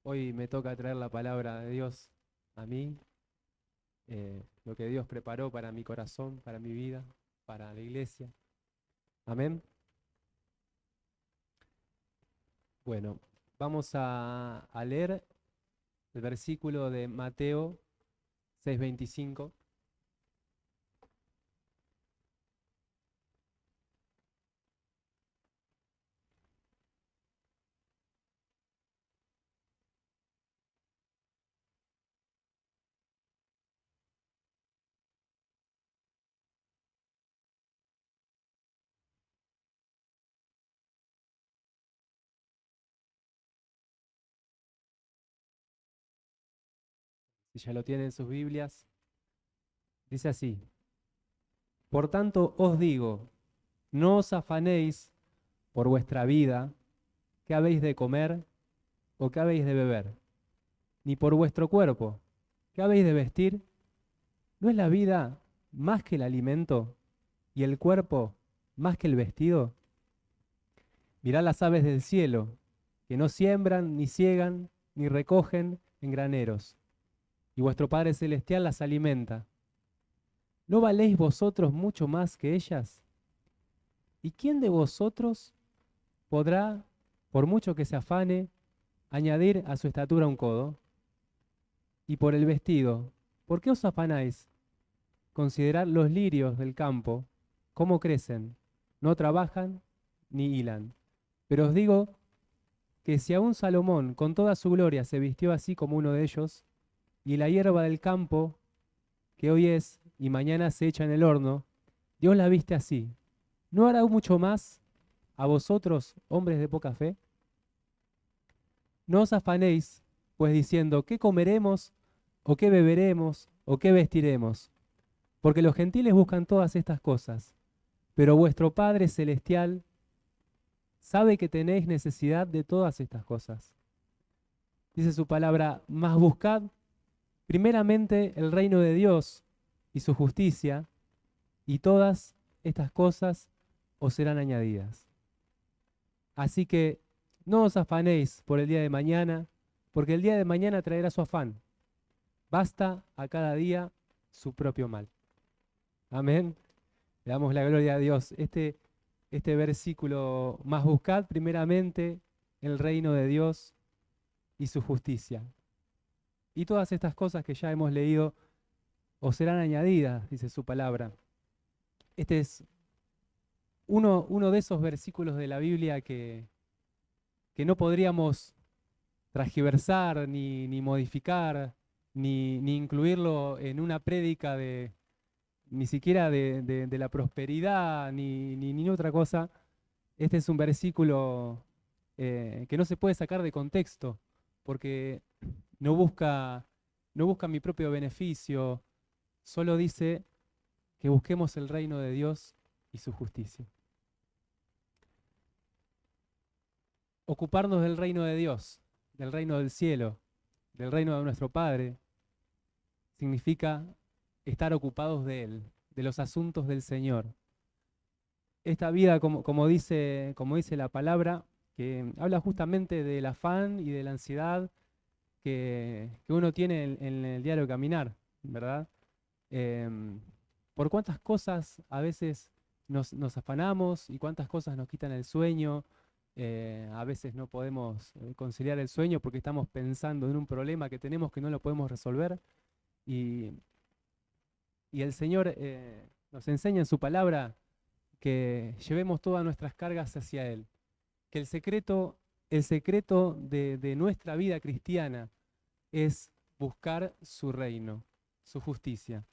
Hoy me toca traer la palabra de Dios a mí, lo que Dios preparó para mi corazón, para mi vida, para la iglesia. Amén. Bueno, vamos a leer el versículo de Mateo 6:25. Si ya lo tienen en sus Biblias, dice así: Por tanto os digo, no os afanéis por vuestra vida, qué habéis de comer o qué habéis de beber, ni por vuestro cuerpo, qué habéis de vestir. ¿No es la vida más que el alimento y el cuerpo más que el vestido? Mirad las aves del cielo, que no siembran, ni ciegan, ni recogen en graneros, y vuestro Padre Celestial las alimenta. ¿No valéis vosotros mucho más que ellas? ¿Y quién de vosotros podrá, por mucho que se afane, añadir a su estatura un codo? Y por el vestido, ¿por qué os afanáis? Considerad los lirios del campo, cómo crecen, no trabajan ni hilan. Pero os digo que si aun Salomón con toda su gloria se vistió así como uno de ellos, y la hierba del campo, que hoy es y mañana se echa en el horno, Dios la viste así, ¿no hará mucho más a vosotros, hombres de poca fe? No os afanéis, pues diciendo, ¿qué comeremos, o qué beberemos, o qué vestiremos? Porque los gentiles buscan todas estas cosas, pero vuestro Padre Celestial sabe que tenéis necesidad de todas estas cosas. Dice su palabra, mas buscad primeramente el reino de Dios y su justicia, y todas estas cosas os serán añadidas. Así que no os afanéis por el día de mañana, porque el día de mañana traerá su afán. Basta a cada día su propio mal. Amén. Le damos la gloria a Dios. Este versículo, más buscad primeramente el reino de Dios y su justicia. Y todas estas cosas que ya hemos leído os serán añadidas, dice su palabra. Este es uno de esos versículos de la Biblia que no podríamos transgiversar, ni modificar, ni incluirlo en una prédica ni siquiera de la prosperidad, ni otra cosa. Este es un versículo que no se puede sacar de contexto, porque no busca, no busca mi propio beneficio, solo dice que busquemos el reino de Dios y su justicia. Ocuparnos del reino de Dios, del reino del cielo, del reino de nuestro Padre, significa estar ocupados de Él, de los asuntos del Señor. Esta vida, como dice la palabra, que habla justamente del afán y de la ansiedad que uno tiene en el diario caminar, ¿verdad? Em, por cuántas cosas a veces nos afanamos y cuántas cosas nos quitan el sueño. A veces no podemos conciliar el sueño porque estamos pensando en un problema que tenemos que no lo podemos resolver. Y, y el Señor nos enseña en su palabra que llevemos todas nuestras cargas hacia Él. Que el secreto de nuestra vida cristiana es buscar su reino, su justicia.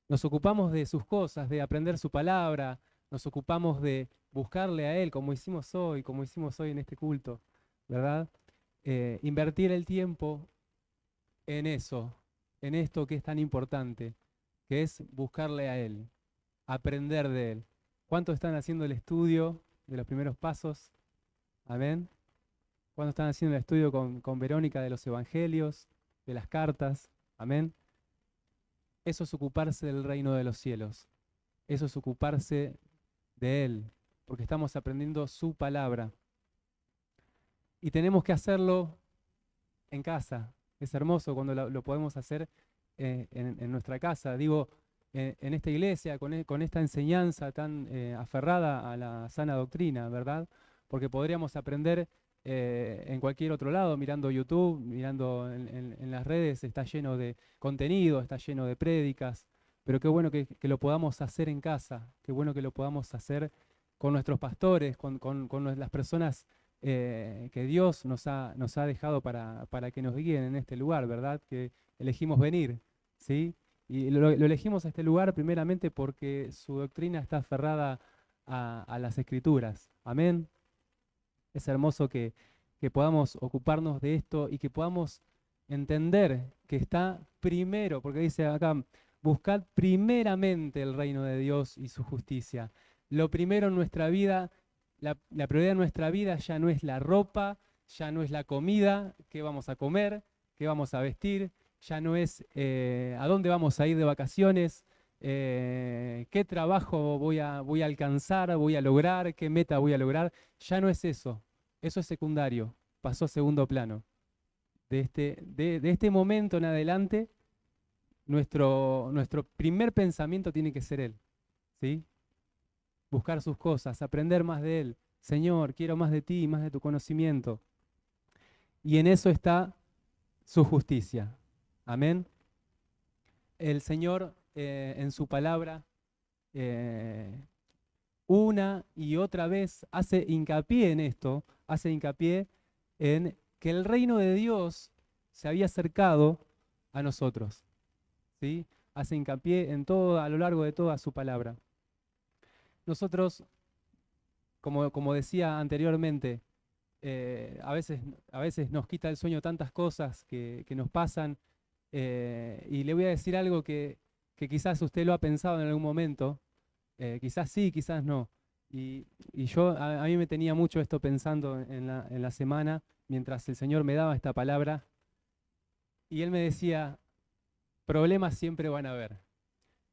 Nos ocupamos de sus cosas, de aprender su palabra, nos ocupamos de buscarle a Él, como hicimos hoy en este culto, ¿verdad? Invertir el tiempo en eso, en esto que es tan importante, que es buscarle a Él, aprender de Él. ¿Cuántos están haciendo el estudio de los primeros pasos? Amén. ¿Cuántos están haciendo el estudio con Verónica de los Evangelios, de las cartas? Amén. Eso es ocuparse del reino de los cielos. Eso es ocuparse de Él, porque estamos aprendiendo su palabra. Y tenemos que hacerlo en casa. Es hermoso cuando lo podemos hacer en nuestra casa. Digo, en esta iglesia, con esta enseñanza tan aferrada a la sana doctrina, ¿verdad? Porque podríamos aprender en cualquier otro lado, mirando YouTube, mirando en las redes, está lleno de contenido, está lleno de prédicas, pero qué bueno que lo podamos hacer en casa, qué bueno que lo podamos hacer con nuestros pastores, con las personas que Dios nos ha dejado para que nos guíen en este lugar, ¿verdad? Que elegimos venir, ¿sí? Y lo elegimos a este lugar primeramente porque su doctrina está aferrada a las Escrituras. Amén. Es hermoso que podamos ocuparnos de esto y que podamos entender que está primero, porque dice acá, buscad primeramente el reino de Dios y su justicia. Lo primero en nuestra vida, la prioridad de nuestra vida ya no es la ropa, ya no es la comida, qué vamos a comer, qué vamos a vestir, ya no es a dónde vamos a ir de vacaciones, qué trabajo voy a alcanzar, voy a lograr, qué meta voy a lograr. Ya no es eso. Eso es secundario, pasó a segundo plano. De este momento en adelante, nuestro primer pensamiento tiene que ser Él, ¿sí? Buscar sus cosas, aprender más de Él. Señor, quiero más de ti, más de tu conocimiento. Y en eso está su justicia. Amén. El Señor en su palabra eh, una y otra vez hace hincapié en esto, hace hincapié en que el reino de Dios se había acercado a nosotros, ¿sí? Hace hincapié en todo, a lo largo de toda su palabra. Nosotros, como decía anteriormente, a veces nos quita el sueño tantas cosas que nos pasan, y le voy a decir algo que quizás usted lo ha pensado en algún momento, quizás sí, quizás no. Y yo, a mí me tenía mucho esto pensando en la semana, mientras el Señor me daba esta palabra, y Él me decía, problemas siempre van a haber.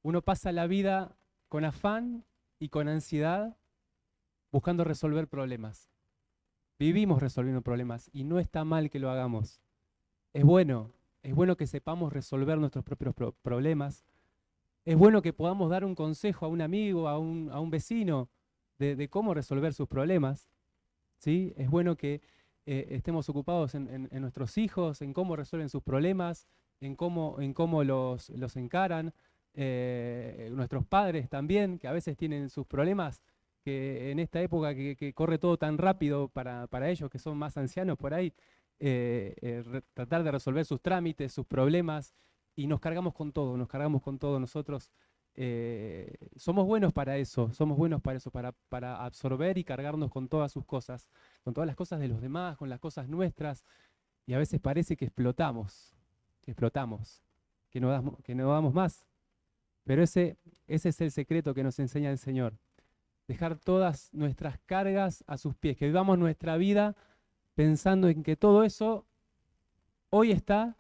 Uno pasa la vida con afán y con ansiedad buscando resolver problemas. Vivimos resolviendo problemas y no está mal que lo hagamos. Es bueno, es bueno que sepamos resolver nuestros propios problemas. Es bueno que podamos dar un consejo a un amigo, a un vecino, de cómo resolver sus problemas, ¿sí? Es bueno que estemos ocupados en nuestros hijos, en cómo resuelven sus problemas, en cómo los encaran. Nuestros padres también, que a veces tienen sus problemas, que en esta época que corre todo tan rápido para ellos, que son más ancianos por ahí, tratar de resolver sus trámites, sus problemas, y nos cargamos con todo, nos cargamos con todo nosotros. Somos buenos para eso, para absorber y cargarnos con todas sus cosas, con todas las cosas de los demás, con las cosas nuestras, y a veces parece que explotamos, que no damos más. Pero ese es el secreto que nos enseña el Señor. Dejar todas nuestras cargas a sus pies, que vivamos nuestra vida pensando en que todo eso hoy está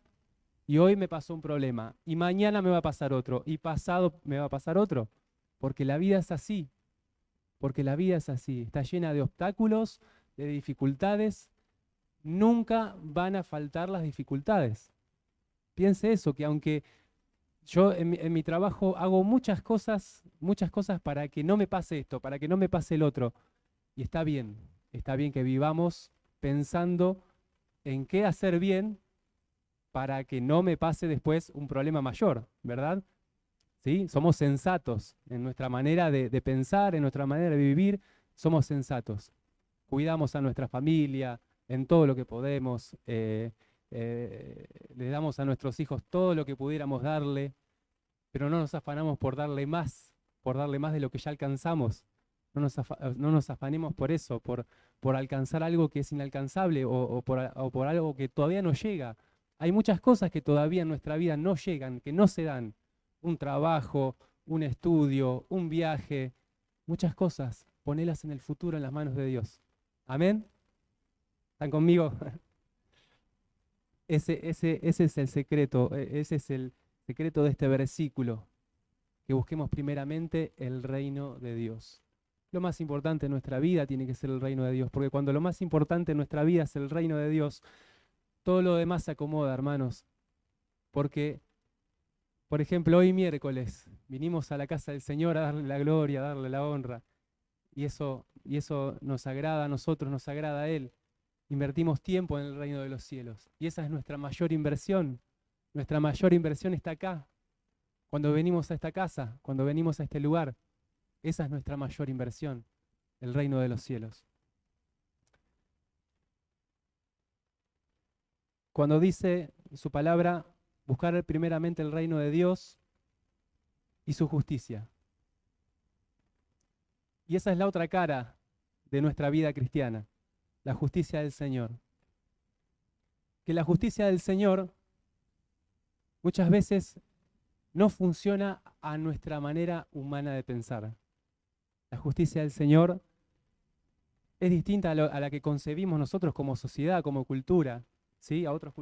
y hoy me pasó un problema y mañana me va a pasar otro y pasado me va a pasar otro, porque la vida es así, porque la vida es así, está llena de obstáculos, de dificultades, nunca van a faltar las dificultades. Piense eso, que aunque yo en mi trabajo hago muchas cosas para que no me pase esto, para que no me pase el otro, y está bien que vivamos pensando en qué hacer bien para que no me pase después un problema mayor, ¿verdad? ¿Sí? Somos sensatos en nuestra manera de pensar, en nuestra manera de vivir, somos sensatos. Cuidamos a nuestra familia en todo lo que podemos, le damos a nuestros hijos todo lo que pudiéramos darle, pero no nos afanamos por darle más de lo que ya alcanzamos. No nos afanemos por eso, por alcanzar algo que es inalcanzable o por algo que todavía no llega. Hay muchas cosas que todavía en nuestra vida no llegan, que no se dan. Un trabajo, un estudio, un viaje, muchas cosas. Ponelas en el futuro en las manos de Dios. ¿Amén? ¿Están conmigo? Ese es el secreto, ese es el secreto de este versículo, que busquemos primeramente el reino de Dios. Lo más importante en nuestra vida tiene que ser el reino de Dios, porque cuando lo más importante en nuestra vida es el reino de Dios, todo lo demás se acomoda, hermanos. Porque, por ejemplo, hoy miércoles vinimos a la casa del Señor a darle la gloria, a darle la honra. Y eso nos agrada a nosotros, nos agrada a Él. Invertimos tiempo en el reino de los cielos. Y esa es nuestra mayor inversión. Nuestra mayor inversión está acá. Cuando venimos a esta casa, cuando venimos a este lugar, esa es nuestra mayor inversión, el reino de los cielos. Cuando dice su palabra, buscar primeramente el reino de Dios y su justicia. Y esa es la otra cara de nuestra vida cristiana, la justicia del Señor. Que la justicia del Señor muchas veces no funciona a nuestra manera humana de pensar. La justicia del Señor es distinta a la que concebimos nosotros como sociedad, como cultura. ¿Sí? Otras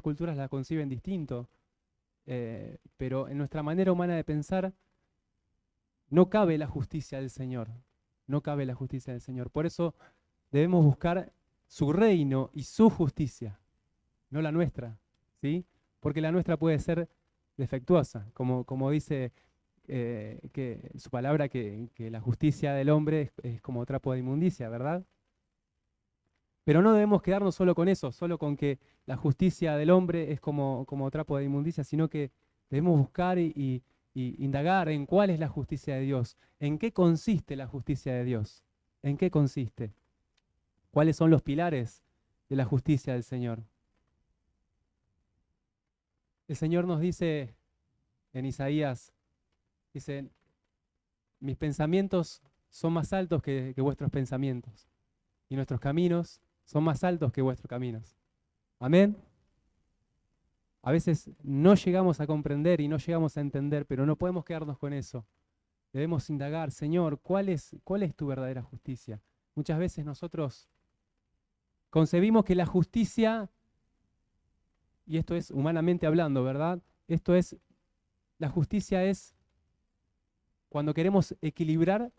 culturas la conciben distinto. Pero en nuestra manera humana de pensar no cabe la justicia del Señor. No cabe la justicia del Señor. Por eso debemos buscar su reino y su justicia, no la nuestra, ¿sí? Porque la nuestra puede ser defectuosa, como dice que su palabra, que la justicia del hombre es como trapo de inmundicia, ¿verdad? Pero no debemos quedarnos solo con eso, solo con que la justicia del hombre es como trapo de inmundicia, sino que debemos buscar y indagar en cuál es la justicia de Dios, en qué consiste la justicia de Dios, en qué consiste, cuáles son los pilares de la justicia del Señor. El Señor nos dice en Isaías, dice, mis pensamientos son más altos que vuestros pensamientos, y nuestros caminos son más altos que vuestros caminos. Amén. A veces no llegamos a comprender y no llegamos a entender, pero no podemos quedarnos con eso. Debemos indagar, Señor, ¿cuál es tu verdadera justicia? Muchas veces nosotros concebimos que la justicia, y esto es humanamente hablando, ¿verdad? La justicia es cuando queremos equilibrar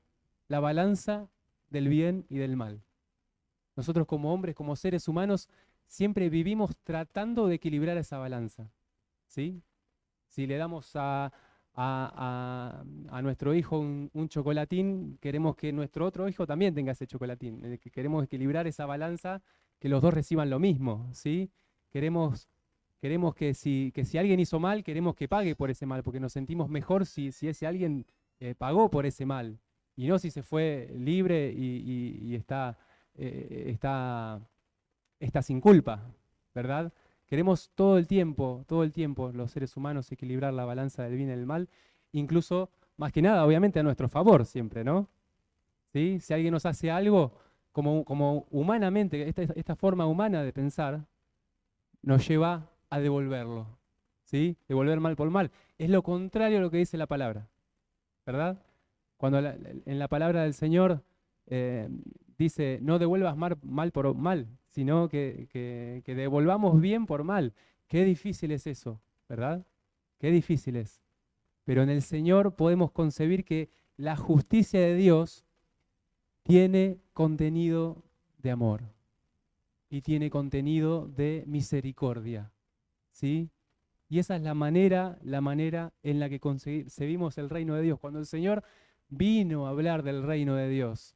la balanza del bien y del mal. Nosotros como hombres, como seres humanos, siempre vivimos tratando de equilibrar esa balanza, ¿sí? Si le damos a nuestro hijo un chocolatín, queremos que nuestro otro hijo también tenga ese chocolatín. Queremos equilibrar esa balanza, que los dos reciban lo mismo, ¿sí? Queremos que si alguien hizo mal, queremos que pague por ese mal, porque nos sentimos mejor si ese alguien pagó por ese mal, y no si se fue libre y está sin culpa, ¿verdad? Queremos todo el tiempo, los seres humanos, equilibrar la balanza del bien y del mal, incluso, más que nada, obviamente, a nuestro favor siempre, ¿no? ¿Sí? Si alguien nos hace algo, como humanamente, esta forma humana de pensar, nos lleva a devolverlo, ¿sí? Devolver mal por mal. Es lo contrario a lo que dice la palabra, ¿verdad? Cuando en la palabra del Señor eh, dice, no devuelvas mal por mal, sino que devolvamos bien por mal. Qué difícil es eso, ¿verdad? Qué difícil es. Pero en el Señor podemos concebir que la justicia de Dios tiene contenido de amor y tiene contenido de misericordia, ¿sí? Y esa es la manera en la que concebimos el reino de Dios. Cuando el Señor vino a hablar del reino de Dios,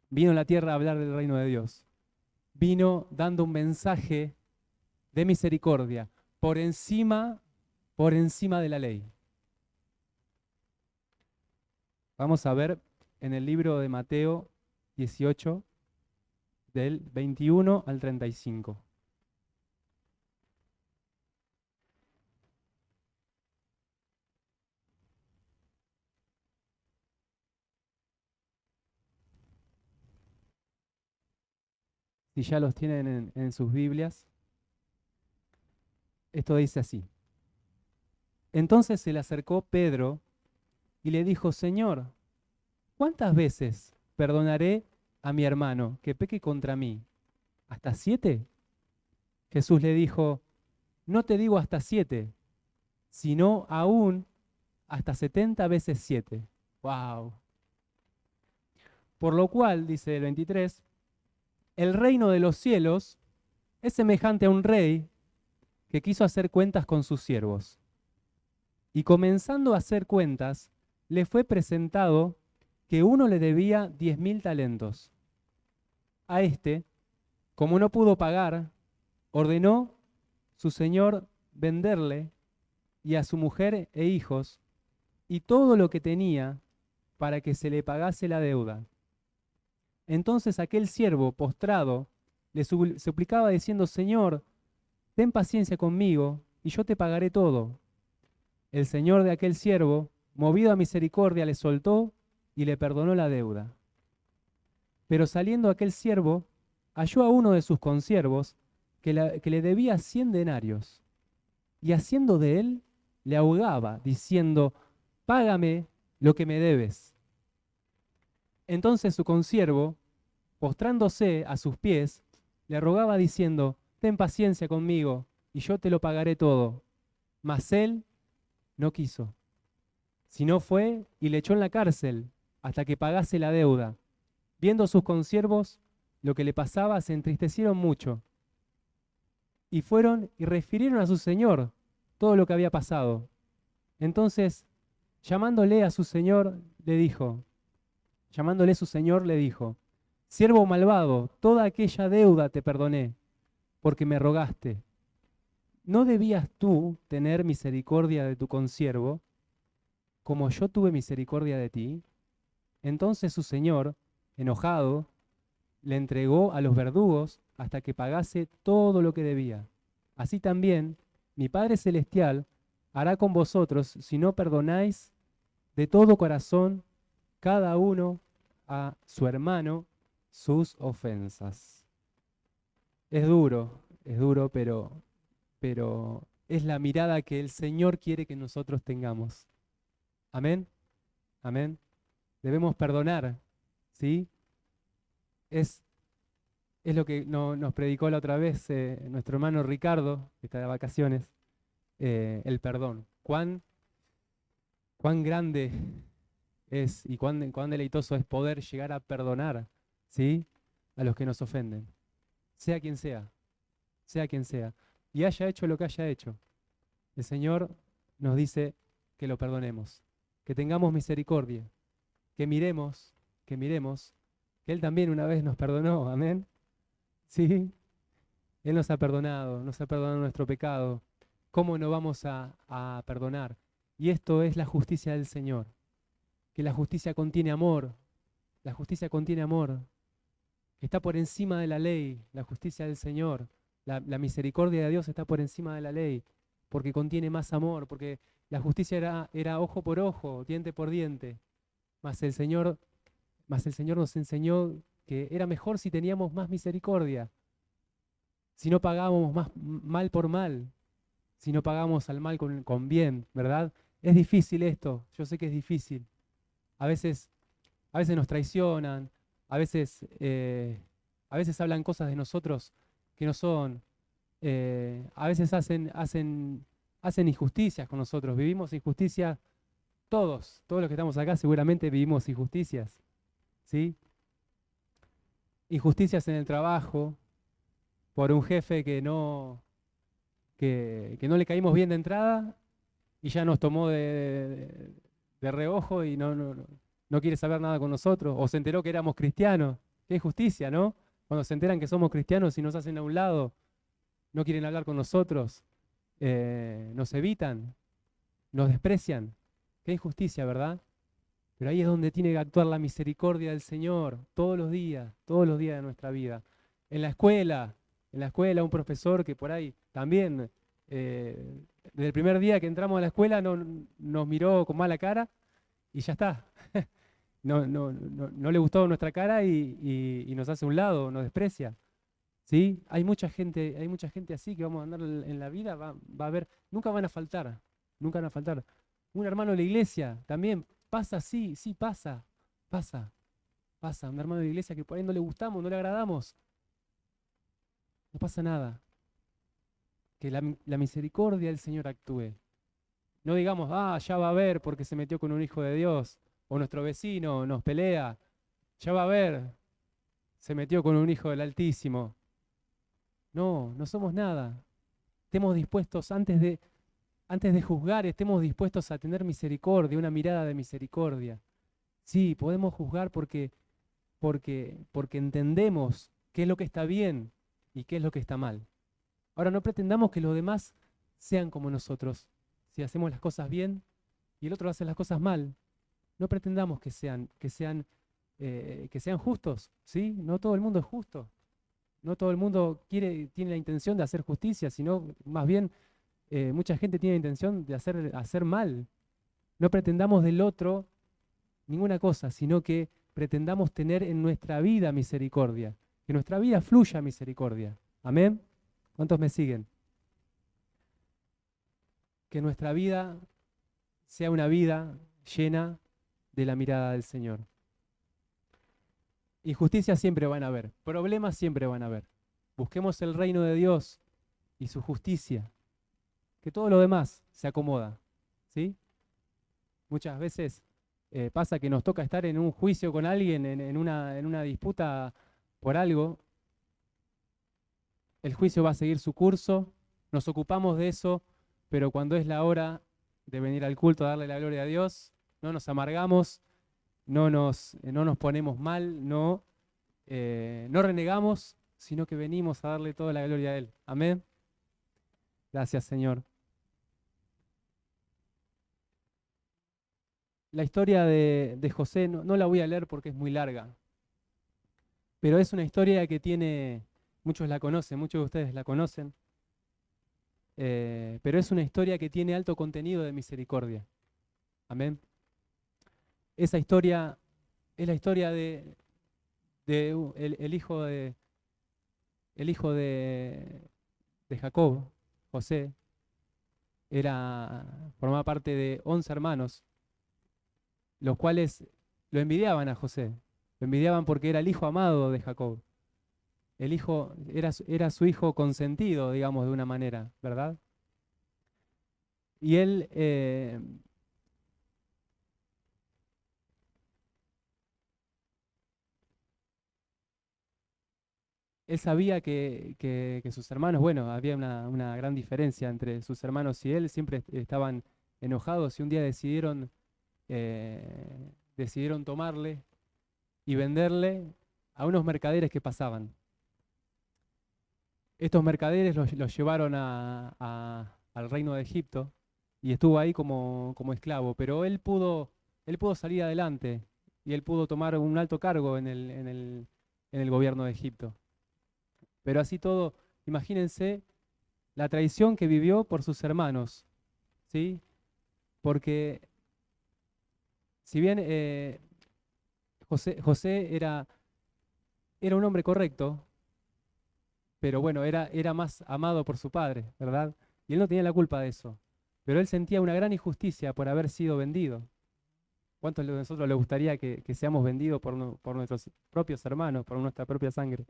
vino a la tierra a hablar del reino de Dios, vino dando un mensaje de misericordia por encima de la ley. Vamos a ver en el libro de Mateo 18, del 21 al 35. Si ya los tienen en sus Biblias, esto dice así. Entonces se le acercó Pedro y le dijo, Señor, ¿cuántas veces perdonaré a mi hermano que peque contra mí? ¿Hasta 7? Jesús le dijo, no te digo hasta 7, sino aún hasta 70 veces 7. ¡Wow! Por lo cual, dice el 23, el reino de los cielos Es semejante a un rey que quiso hacer cuentas con sus siervos. Y comenzando a hacer cuentas, le fue presentado que uno le debía 10.000 talentos. A este, como no pudo pagar, ordenó su señor venderle y a su mujer e hijos y todo lo que tenía para que se le pagase la deuda. Entonces aquel siervo, postrado, le suplicaba diciendo, Señor, ten paciencia conmigo y yo te pagaré todo. El señor de aquel siervo, movido a misericordia, le soltó y le perdonó la deuda. Pero saliendo aquel siervo, halló a uno de sus consiervos que le debía 100 denarios, y haciendo de él, le ahogaba, diciendo, págame lo que me debes. Entonces su consiervo, postrándose a sus pies, le rogaba diciendo, ten paciencia conmigo, y yo te lo pagaré todo. Mas él no quiso, sino fue y le echó en la cárcel hasta que pagase la deuda. Viendo sus consiervos lo que le pasaba, se entristecieron mucho, y fueron y refirieron a su señor todo lo que había pasado. Entonces, llamándole a su señor, le dijo, llamándole su señor, le dijo, siervo malvado, toda aquella deuda te perdoné, porque me rogaste. ¿No debías tú tener misericordia de tu consiervo, como yo tuve misericordia de ti? Entonces su señor, enojado, le entregó a los verdugos hasta que pagase todo lo que debía. Así también, mi Padre Celestial hará con vosotros si no perdonáis de todo corazón cada uno a su hermano sus ofensas. Es duro, pero es la mirada que el Señor quiere que nosotros tengamos. Amén, amén. Debemos perdonar, ¿sí? Es, es lo que nos predicó la otra vez nuestro hermano Ricardo, que está de vacaciones, el perdón. Cuán grande es y cuán deleitoso es poder llegar a perdonar, ¿sí? A los que nos ofenden, sea quien sea, sea quien sea, y haya hecho lo que haya hecho. El Señor nos dice que lo perdonemos, que tengamos misericordia, que miremos, que miremos, que Él también una vez nos perdonó, amén. Sí, Él nos ha perdonado nuestro pecado. ¿Cómo no vamos a perdonar? Y esto es la justicia del Señor, que la justicia contiene amor, la justicia contiene amor, que está por encima de la ley, la justicia del Señor, la misericordia de Dios está por encima de la ley, porque contiene más amor, porque la justicia era ojo por ojo, diente por diente, mas el Señor, mas el Señor nos enseñó que era mejor si teníamos más misericordia, si no pagábamos más mal por mal, si no pagamos al mal con bien, ¿verdad? Es difícil esto, yo sé que es difícil. A veces, a veces nos traicionan, a veces, eh, a veces hablan cosas de nosotros que no son, a veces hacen injusticias con nosotros, vivimos injusticias, todos los que estamos acá seguramente vivimos injusticias, ¿sí? Injusticias en el trabajo, por un jefe que no le caímos bien de entrada y ya nos tomó de reojo y no quiere saber nada con nosotros, o se enteró que éramos cristianos. Qué injusticia, ¿no? Cuando se enteran que somos cristianos y nos hacen a un lado, no quieren hablar con nosotros, nos evitan, nos desprecian. Qué injusticia, ¿verdad? Pero ahí es donde tiene que actuar la misericordia del Señor, todos los días de nuestra vida. En la escuela, en la escuela un profesor que por ahí también, desde el primer día que entramos a la escuela nos miró con mala cara y ya está. No le gustó nuestra cara y nos hace a un lado, nos desprecia. ¿Sí? Hay mucha gente así que vamos a andar en la vida, va a haber, nunca van a faltar, nunca van a faltar. Un hermano de la iglesia también pasa, sí, sí, pasa, pasa. Un hermano de la iglesia que por ahí no le gustamos, no le agradamos, no pasa nada. Que la misericordia del Señor actúe. No digamos, ya va a ver porque se metió con un hijo de Dios, o nuestro vecino nos pelea, ya va a ver, se metió con un hijo del Altísimo. No, no somos nada. Estemos dispuestos, antes de juzgar, estemos dispuestos a tener misericordia, una mirada de misericordia. Sí, podemos juzgar porque entendemos qué es lo que está bien y qué es lo que está mal. Ahora, no pretendamos que los demás sean como nosotros. Si hacemos las cosas bien y el otro hace las cosas mal, no pretendamos que sean justos, ¿sí? No todo el mundo es justo. No todo el mundo tiene la intención de hacer justicia, sino más bien mucha gente tiene la intención de hacer mal. No pretendamos del otro ninguna cosa, sino que pretendamos tener en nuestra vida misericordia, que nuestra vida fluya misericordia. Amén. ¿Cuántos me siguen? Que nuestra vida sea una vida llena de la mirada del Señor. Injusticias siempre van a haber, problemas siempre van a haber. Busquemos el reino de Dios y su justicia, que todo lo demás se acomoda, ¿sí? Muchas veces pasa que nos toca estar en un juicio con alguien, en una disputa por algo. El juicio va a seguir su curso, nos ocupamos de eso, pero cuando es la hora de venir al culto a darle la gloria a Dios, no nos amargamos, no nos ponemos mal, no renegamos, sino que venimos a darle toda la gloria a Él. Amén. Gracias, Señor. La historia de José no la voy a leer porque es muy larga, pero es una historia que tiene, muchos la conocen, muchos de ustedes la conocen, pero es una historia que tiene alto contenido de misericordia. Amén. Esa historia es la historia el hijo de Jacob, José, formaba parte de 11 hermanos, los cuales lo envidiaban a José. Lo envidiaban porque era el hijo amado de Jacob. El hijo era su hijo consentido, digamos, de una manera, ¿verdad? Y él sabía que sus hermanos, bueno, había una gran diferencia entre sus hermanos y él, siempre estaban enojados y un día decidieron tomarle y venderle a unos mercaderes que pasaban. Estos mercaderes los llevaron al reino de Egipto y estuvo ahí como esclavo, pero él pudo salir adelante y él pudo tomar un alto cargo en el gobierno de Egipto. Pero así todo, imagínense la traición que vivió por sus hermanos, ¿sí? Porque si bien José era un hombre correcto, pero bueno, era más amado por su padre, ¿verdad? Y él no tenía la culpa de eso. Pero él sentía una gran injusticia por haber sido vendido. ¿Cuántos de nosotros le gustaría que seamos vendidos por nuestros propios hermanos, por nuestra propia sangre?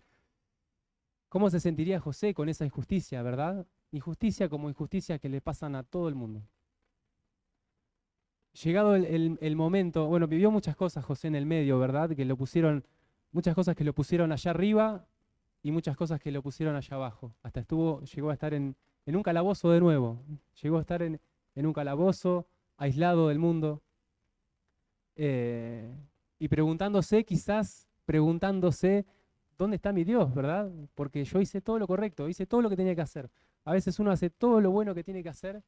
¿Cómo se sentiría José con esa injusticia, verdad? Injusticia como injusticia que le pasan a todo el mundo. Llegado el momento, bueno, vivió muchas cosas José en el medio, ¿verdad? Muchas cosas que lo pusieron allá arriba y muchas cosas que lo pusieron allá abajo. Llegó a estar en un calabozo de nuevo. Llegó a estar en un calabozo, aislado del mundo, eh, y preguntándose, ¿dónde está mi Dios, verdad? Porque yo hice todo lo correcto, hice todo lo que tenía que hacer. A veces uno hace todo lo bueno que tiene que hacer,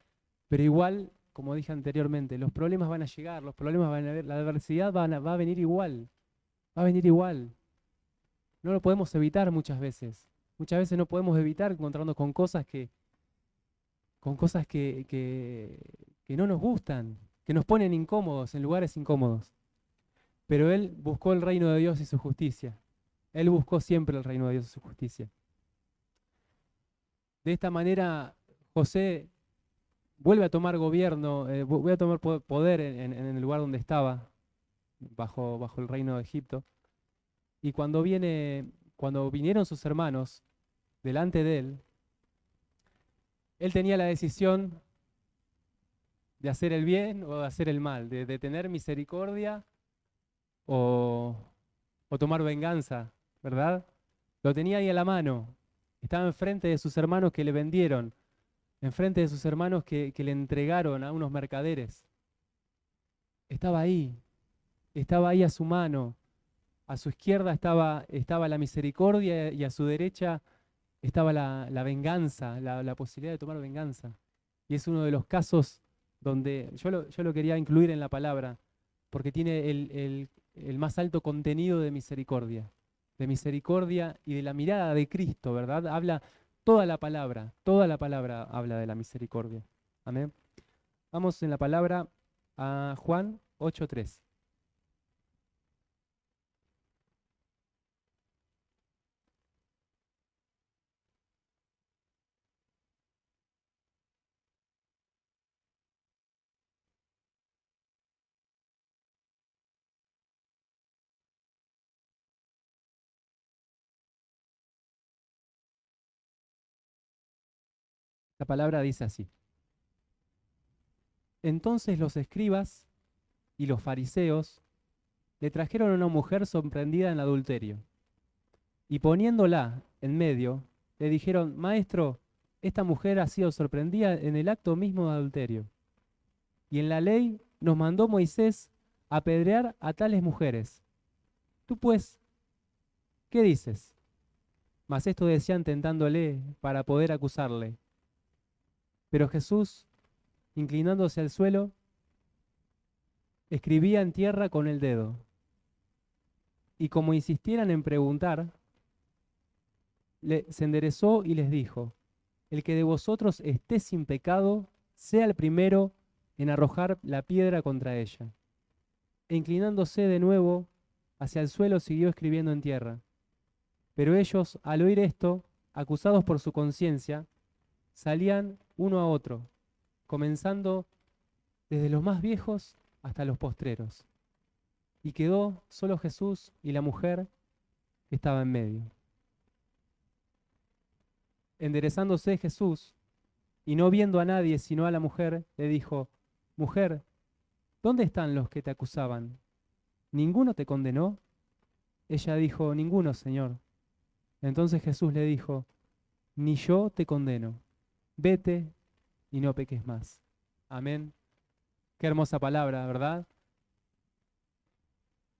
pero igual, como dije anteriormente, los problemas van a llegar, los problemas van a ver, la adversidad va a venir igual, va a venir igual. No lo podemos evitar muchas veces. Muchas veces no podemos evitar encontrarnos con cosas que no nos gustan, que nos ponen incómodos, en lugares incómodos. Pero él buscó el reino de Dios y su justicia. Él buscó siempre el reino de Dios y su justicia. De esta manera, José vuelve a tomar gobierno, vuelve a tomar poder en el lugar donde estaba, bajo el reino de Egipto. Y cuando vinieron sus hermanos delante de él tenía la decisión de hacer el bien o de hacer el mal, de tener misericordia o tomar venganza, ¿verdad? Lo tenía ahí a la mano. estaba enfrente de sus hermanos que le vendieron, enfrente de sus hermanos que le entregaron a unos mercaderes. Estaba ahí a su mano. A su izquierda estaba la misericordia y a su derecha estaba la venganza, la posibilidad de tomar venganza. Y es uno de los casos donde yo lo quería incluir en la palabra, porque tiene el más alto contenido de misericordia y de la mirada de Cristo, ¿verdad? Habla toda la palabra habla de la misericordia. Amén. Vamos en la palabra a Juan 8:3. La palabra dice así. Entonces los escribas y los fariseos le trajeron a una mujer sorprendida en adulterio. Y poniéndola en medio, le dijeron, Maestro, esta mujer ha sido sorprendida en el acto mismo de adulterio. Y en la ley nos mandó Moisés apedrear a tales mujeres. Tú pues, ¿qué dices? Mas esto decían tentándole para poder acusarle. Pero Jesús, inclinándose al suelo, escribía en tierra con el dedo. Y como insistieran en preguntar, se enderezó y les dijo, el que de vosotros esté sin pecado, sea el primero en arrojar la piedra contra ella. E inclinándose de nuevo hacia el suelo, siguió escribiendo en tierra. Pero ellos, al oír esto, acusados por su conciencia, salían uno a otro, comenzando desde los más viejos hasta los postreros. Y quedó solo Jesús y la mujer que estaba en medio. Enderezándose Jesús, y no viendo a nadie sino a la mujer, le dijo, Mujer, ¿dónde están los que te acusaban? ¿Ninguno te condenó? Ella dijo, Ninguno, Señor. Entonces Jesús le dijo, Ni yo te condeno. Vete y no peques más. Amén. Qué hermosa palabra, ¿verdad?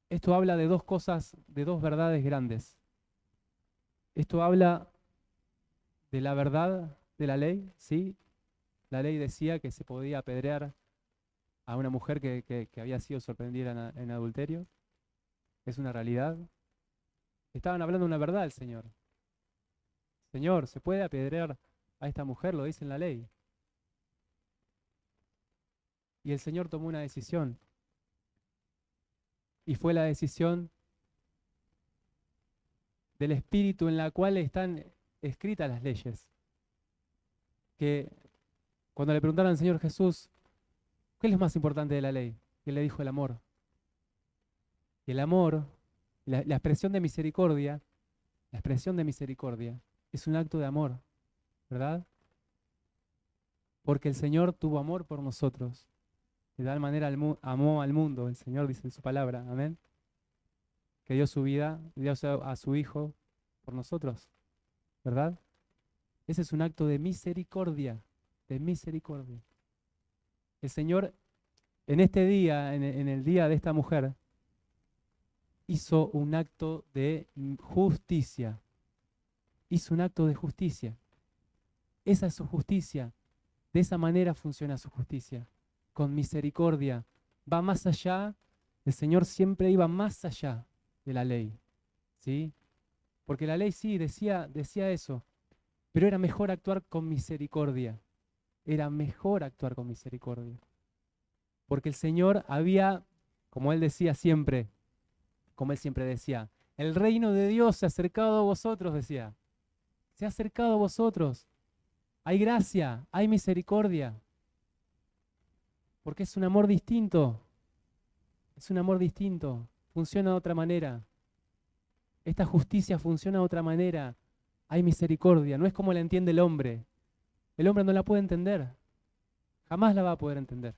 Esto habla de dos cosas, de dos verdades grandes. Esto habla de la verdad de la ley, ¿sí? La ley decía que se podía apedrear a una mujer que había sido sorprendida en adulterio. Es una realidad. Estaban hablando de una verdad el Señor. Señor, ¿se puede apedrear a esta mujer? Lo dice en la ley. Y el Señor tomó una decisión. Y fue la decisión del Espíritu en la cual están escritas las leyes. Que cuando le preguntaron al Señor Jesús, ¿qué es lo más importante de la ley? Y él le dijo el amor. Y el amor, la expresión de misericordia, es un acto de amor, ¿verdad? Porque el Señor tuvo amor por nosotros. De tal manera amó al mundo, el Señor dice en su palabra, amén, que dio su vida, dio a su Hijo por nosotros, ¿verdad? Ese es un acto de misericordia, de misericordia. El Señor en este día, en el día de esta mujer, hizo un acto de justicia. Hizo un acto de justicia. Esa es su justicia. De esa manera funciona su justicia. Con misericordia. Va más allá. El Señor siempre iba más allá de la ley. ¿Sí? Porque la ley sí decía eso. Pero era mejor actuar con misericordia. Era mejor actuar con misericordia. Porque el Señor había, como Él decía siempre, como Él siempre decía, el reino de Dios se ha acercado a vosotros, decía. Se ha acercado a vosotros. Hay gracia, hay misericordia. Porque es un amor distinto. Es un amor distinto. Funciona de otra manera. Esta justicia funciona de otra manera. Hay misericordia. No es como la entiende el hombre. El hombre no la puede entender. Jamás la va a poder entender.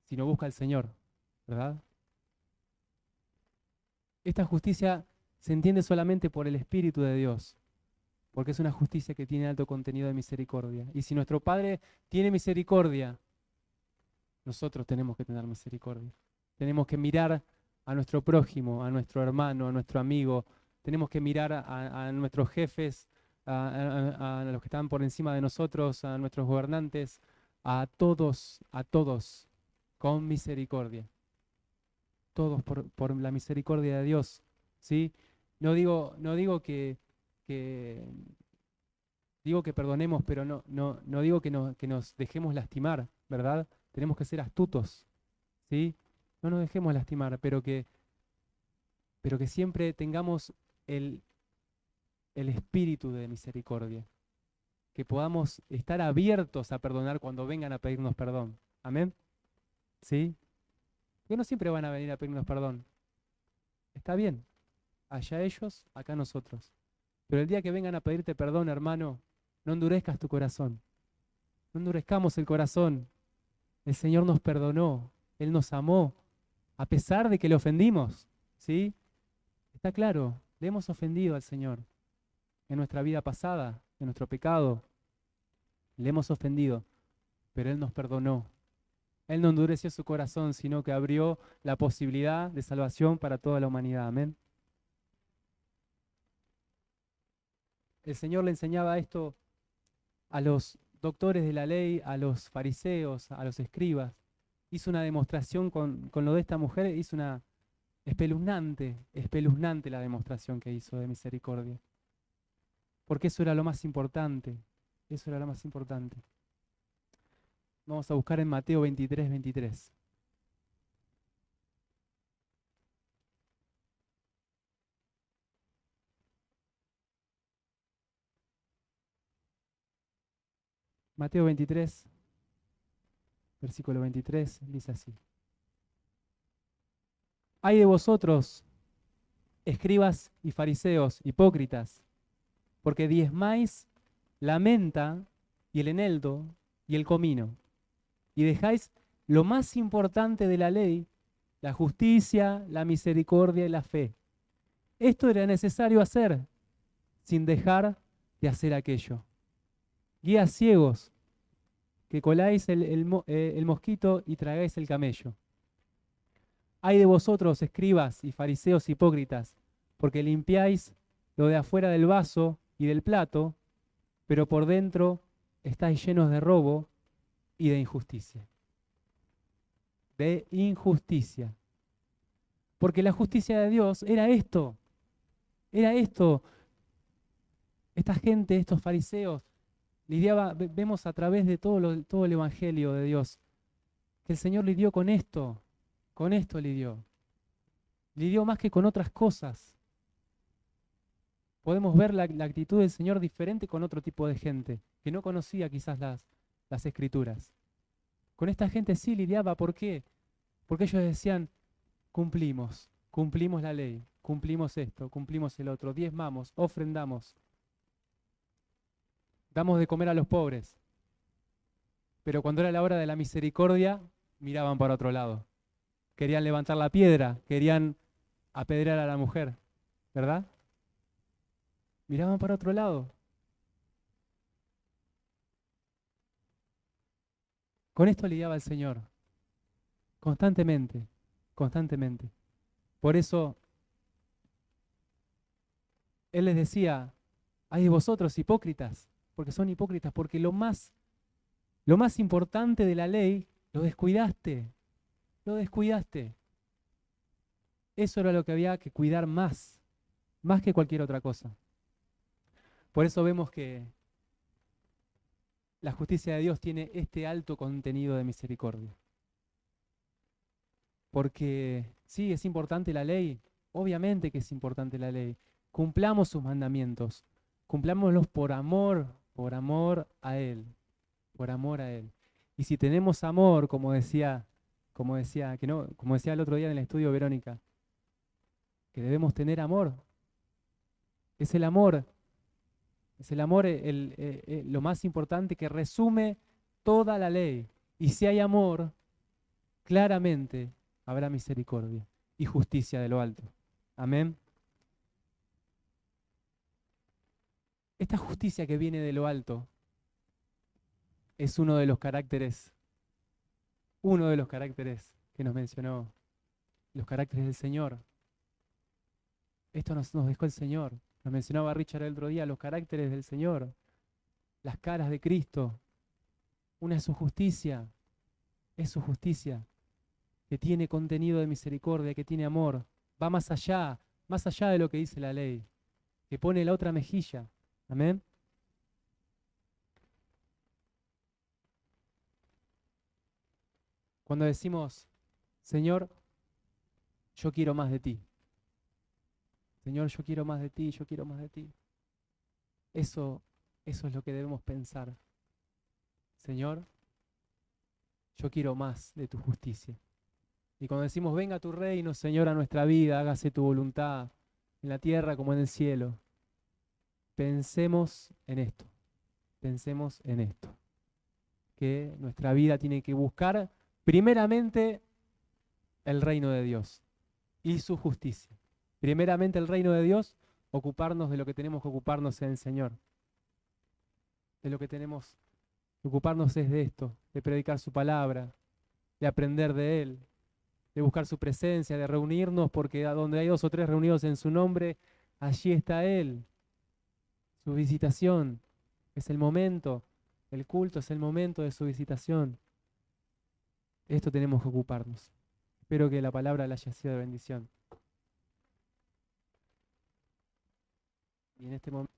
Si no busca al Señor, ¿verdad? Esta justicia se entiende solamente por el Espíritu de Dios. porque es una justicia que tiene alto contenido de misericordia. Y si nuestro Padre tiene misericordia, nosotros tenemos que tener misericordia. Tenemos que mirar a nuestro prójimo, a nuestro hermano, a nuestro amigo. Tenemos que mirar a nuestros jefes, a los que están por encima de nosotros, a nuestros gobernantes, a todos, con misericordia. Todos por la misericordia de Dios, ¿sí? No digo que digo que perdonemos, pero no digo que nos dejemos lastimar, ¿verdad? Tenemos que ser astutos, ¿sí? No nos dejemos lastimar, pero que siempre tengamos el, el espíritu de misericordia, que podamos estar abiertos a perdonar cuando vengan a pedirnos perdón. Amén. ¿Sí? Porque no siempre van a venir a pedirnos perdón. Está bien. Allá ellos, acá nosotros. Pero el día que vengan a pedirte perdón, hermano, no endurezcas tu corazón. No endurezcamos el corazón. El Señor nos perdonó. Él nos amó, a pesar de que le ofendimos. ¿Sí? Está claro, le hemos ofendido al Señor en nuestra vida pasada, en nuestro pecado. Le hemos ofendido, pero Él nos perdonó. Él no endureció su corazón, sino que abrió la posibilidad de salvación para toda la humanidad. Amén. El Señor le enseñaba esto a los doctores de la ley, a los fariseos, a los escribas. Hizo una demostración con lo de esta mujer, hizo una espeluznante la demostración que hizo de misericordia. Porque eso era lo más importante. Eso era lo más importante. Vamos a buscar en Mateo 23, 23. Mateo 23, versículo 23, dice así. Ay de vosotros, escribas y fariseos, hipócritas, porque diezmáis la menta y el eneldo y el comino, y dejáis lo más importante de la ley, la justicia, la misericordia y la fe. Esto era necesario hacer, sin dejar de hacer aquello. Guías ciegos, que coláis el mosquito y tragáis el camello. Ay de vosotros, escribas y fariseos hipócritas, porque limpiáis lo de afuera del vaso y del plato, pero por dentro estáis llenos de robo y de injusticia. De injusticia. Porque la justicia de Dios era esto. Era esto. Esta gente, estos fariseos, vemos a través de todo el evangelio de Dios, que el Señor lidió con esto lidió más que con otras cosas. Podemos ver la actitud del Señor diferente con otro tipo de gente, que no conocía quizás las escrituras. Con esta gente sí lidiaba, ¿por qué? Porque ellos decían, cumplimos la ley, cumplimos esto, cumplimos el otro, diezmamos, ofrendamos, damos de comer a los pobres. Pero cuando era la hora de la misericordia, miraban para otro lado. Querían levantar la piedra, querían apedrear a la mujer, ¿verdad? Miraban para otro lado. Con esto lidiaba el Señor, constantemente, constantemente. Por eso Él les decía, ay de vosotros hipócritas, porque son hipócritas, porque lo más importante de la ley lo descuidaste, lo descuidaste. Eso era lo que había que cuidar más que cualquier otra cosa. Por eso vemos que la justicia de Dios tiene este alto contenido de misericordia. Porque sí, es importante la ley, obviamente que es importante la ley. Cumplamos sus mandamientos, cumplámoslos por amor a Él, por amor a Él. Y si tenemos amor, como decía el otro día en el estudio Verónica, que debemos tener amor. Es el amor, es el amor lo más importante que resume toda la ley. Y si hay amor, claramente habrá misericordia y justicia de lo alto. Amén. Esta justicia que viene de lo alto es uno de los caracteres que nos mencionó, los caracteres del Señor. Esto nos dejó el Señor. Nos mencionaba Richard el otro día, los caracteres del Señor, las caras de Cristo. Una es su justicia, que tiene contenido de misericordia, que tiene amor, va más allá de lo que dice la ley, que pone la otra mejilla. Amén. Cuando decimos, Señor, yo quiero más de ti. Señor, yo quiero más de ti, yo quiero más de ti. Eso es lo que debemos pensar. Señor, yo quiero más de tu justicia. Y cuando decimos, venga tu reino, Señor, a nuestra vida, hágase tu voluntad, en la tierra como en el cielo. Pensemos en esto, que nuestra vida tiene que buscar primeramente el reino de Dios y su justicia. Primeramente el reino de Dios, ocuparnos de lo que tenemos que ocuparnos en el Señor. De lo que tenemos que ocuparnos es de esto, de predicar su palabra, de aprender de Él, de buscar su presencia, de reunirnos, porque a donde hay 2 o 3 reunidos en su nombre, allí está Él. Su visitación es el momento, el culto es el momento de su visitación. Esto tenemos que ocuparnos. Espero que la palabra le haya sido de bendición. Y en este momento